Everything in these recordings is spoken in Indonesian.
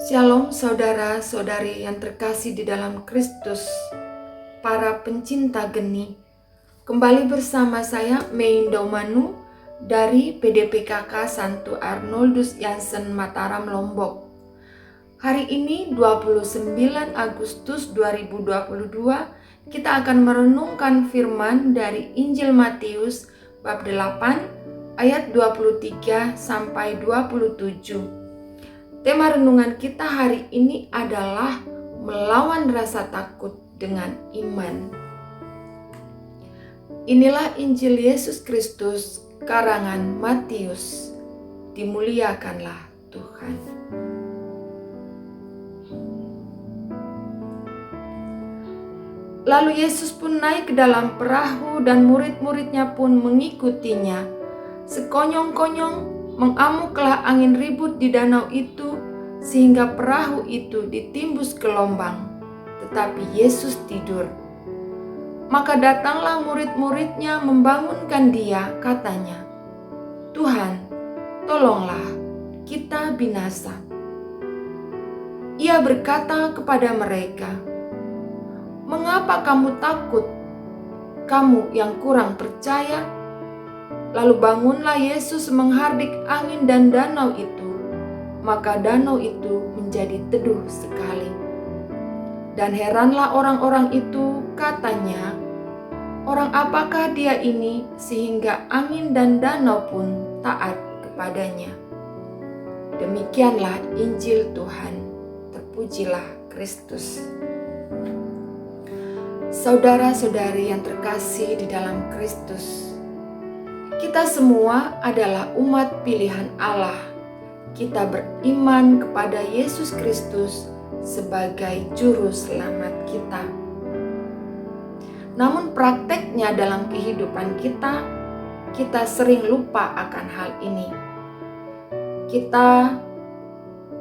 Shalom saudara-saudari yang terkasih di dalam Kristus, para pencinta geni. Kembali bersama saya Meindo Manu dari PDPKK Santo Arnoldus Jansen Mataram Lombok. Hari ini 29 Agustus 2022 kita akan merenungkan firman dari Injil Matius bab 8 ayat 23 sampai 27. Tema renungan kita hari ini adalah melawan rasa takut dengan iman. Inilah Injil Yesus Kristus karangan Matius. Dimuliakanlah Tuhan. Lalu Yesus pun naik ke dalam perahu dan murid-muridnya pun mengikutinya. Sekonyong-konyong mengamuklah angin ribut di danau itu sehingga perahu itu ditimbus gelombang. Tetapi Yesus tidur. Maka datanglah murid-muridnya membangunkan dia, katanya, "Tuhan, tolonglah, kita binasa." Ia berkata kepada mereka, "Mengapa kamu takut, kamu yang kurang percaya?" Lalu bangunlah Yesus menghardik angin dan danau itu, maka danau itu menjadi teduh sekali. Dan heranlah orang-orang itu, katanya, "Orang apakah dia ini sehingga angin dan danau pun taat kepadanya?" Demikianlah Injil Tuhan. Terpujilah Kristus. Saudara-saudari yang terkasih di dalam Kristus, kita semua adalah umat pilihan Allah. Kita beriman kepada Yesus Kristus sebagai juru selamat kita. Namun prakteknya dalam kehidupan kita sering lupa akan hal ini. Kita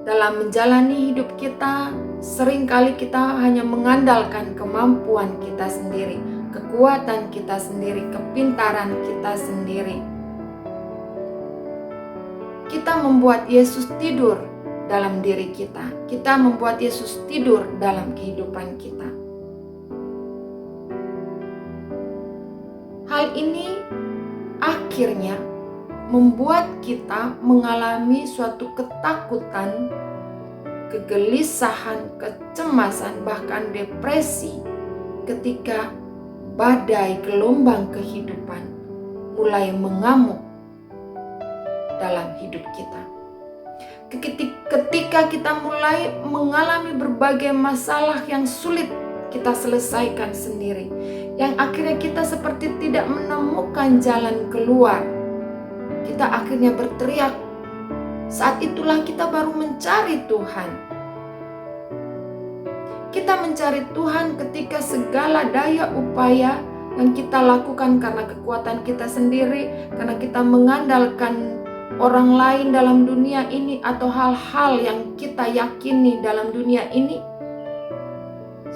dalam menjalani hidup kita, seringkali kita hanya mengandalkan kemampuan kita sendiri, kekuatan kita sendiri, kepintaran kita sendiri. Kita membuat Yesus tidur dalam diri kita. Kita membuat Yesus tidur dalam kehidupan kita. Hal ini akhirnya membuat kita mengalami suatu ketakutan, kegelisahan, kecemasan, bahkan depresi ketika badai gelombang kehidupan mulai mengamuk dalam hidup kita. Ketika kita mulai mengalami berbagai masalah yang sulit kita selesaikan sendiri, yang akhirnya kita seperti tidak menemukan jalan keluar, kita akhirnya berteriak. Saat itulah kita baru mencari Tuhan. Kita mencari Tuhan ketika segala daya upaya yang kita lakukan karena kekuatan kita sendiri, karena kita mengandalkan orang lain dalam dunia ini atau hal-hal yang kita yakini dalam dunia ini,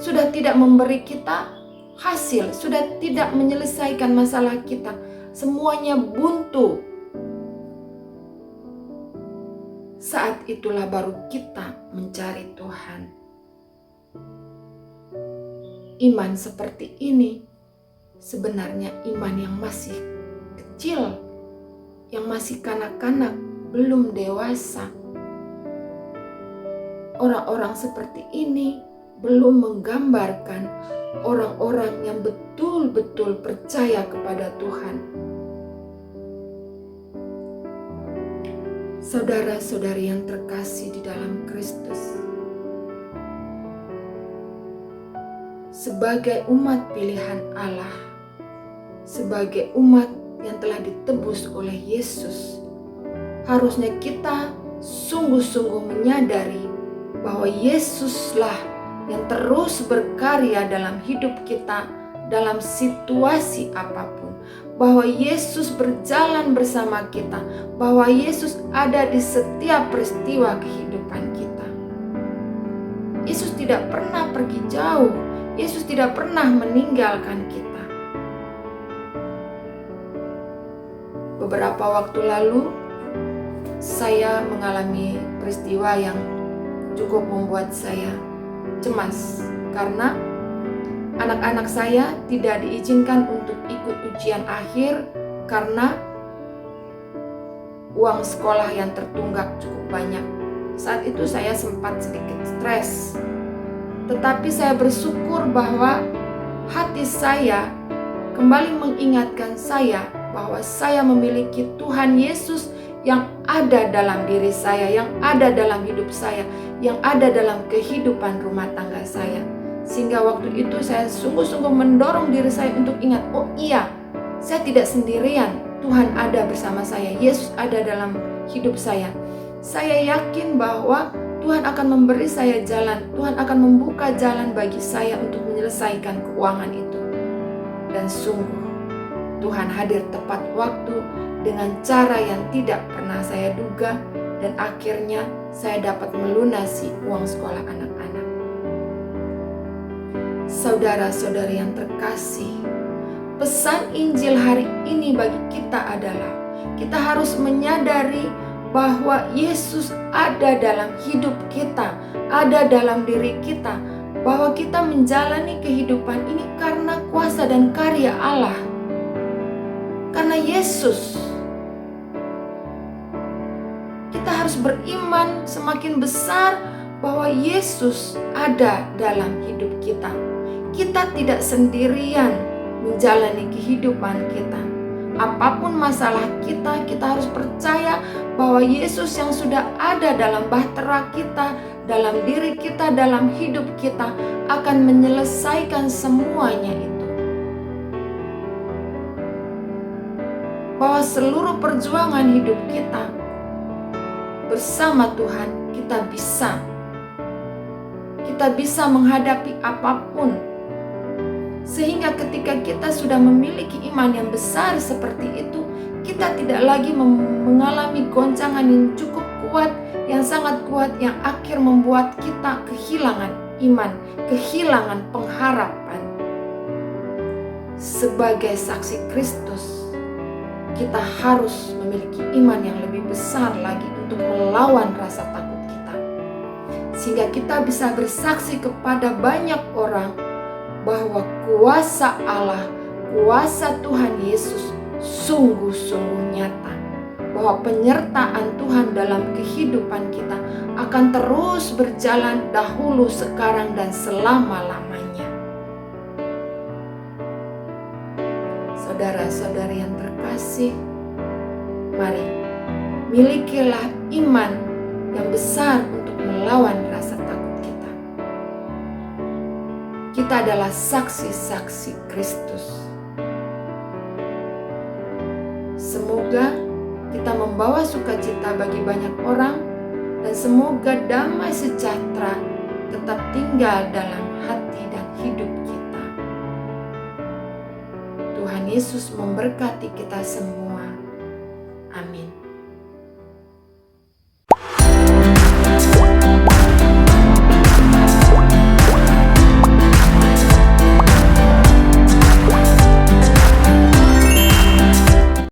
sudah tidak memberi kita hasil, sudah tidak menyelesaikan masalah kita. Semuanya buntu. Saat itulah baru kita mencari Tuhan. Iman seperti ini sebenarnya iman yang masih kecil, yang masih kanak-kanak, belum dewasa. Orang-orang seperti ini belum menggambarkan orang-orang yang betul-betul percaya kepada Tuhan. Saudara-saudari yang terkasih di dalam Kristus, sebagai umat pilihan Allah, sebagai umat yang telah ditebus oleh Yesus, harusnya kita sungguh-sungguh menyadari bahwa Yesuslah yang terus berkarya dalam hidup kita dalam situasi apapun, bahwa Yesus berjalan bersama kita, bahwa Yesus ada di setiap peristiwa kehidupan kita. Yesus tidak pernah pergi jauh, Yesus tidak pernah meninggalkan kita. Beberapa waktu lalu saya mengalami peristiwa yang cukup membuat saya cemas karena anak-anak saya tidak diizinkan untuk ikut ujian akhir karena uang sekolah yang tertunggak cukup banyak. Saat itu saya sempat sedikit stres. Tetapi saya bersyukur bahwa hati saya kembali mengingatkan saya bahwa saya memiliki Tuhan Yesus yang ada dalam diri saya, yang ada dalam hidup saya, yang ada dalam kehidupan rumah tangga saya. Sehingga waktu itu saya sungguh-sungguh mendorong diri saya untuk ingat, oh iya, saya tidak sendirian, Tuhan ada bersama saya, Yesus ada dalam hidup saya. Saya yakin bahwa Tuhan akan memberi saya jalan, Tuhan akan membuka jalan bagi saya untuk menyelesaikan keuangan itu. Dan sungguh Tuhan hadir tepat waktu dengan cara yang tidak pernah saya duga, dan akhirnya saya dapat melunasi uang sekolah anak-anak. Saudara-saudari yang terkasih, pesan Injil hari ini bagi kita adalah kita harus menyadari bahwa Yesus ada dalam hidup kita, ada dalam diri kita, bahwa kita menjalani kehidupan ini karena kuasa dan karya Allah. Karena Yesus, kita harus beriman semakin besar bahwa Yesus ada dalam hidup kita. Kita tidak sendirian menjalani kehidupan kita. Apapun masalah kita, kita harus percaya bahwa Yesus yang sudah ada dalam bahtera kita, dalam diri kita, dalam hidup kita akan menyelesaikan semuanya itu. Bahwa seluruh perjuangan hidup kita bersama Tuhan, kita bisa menghadapi apapun. Sehingga ketika kita sudah memiliki iman yang besar seperti itu, kita tidak lagi mengalami goncangan yang cukup kuat, yang sangat kuat, yang akhir membuat kita kehilangan iman, kehilangan pengharapan. Sebagai saksi Kristus, kita harus memiliki iman yang lebih besar lagi untuk melawan rasa takut kita. Sehingga kita bisa bersaksi kepada banyak orang bahwa kuasa Allah, kuasa Tuhan Yesus sungguh-sungguh nyata. Bahwa penyertaan Tuhan dalam kehidupan kita akan terus berjalan dahulu, sekarang, dan selama-lamanya. Saudara-saudari yang terkasih, mari milikilah iman yang besar untuk melawan rasa takut kita. Kita adalah saksi-saksi Kristus. Semoga kita membawa sukacita bagi banyak orang, dan semoga damai sejahtera tetap tinggal dalam hati dan hidup kita. Tuhan Yesus memberkati kita semua.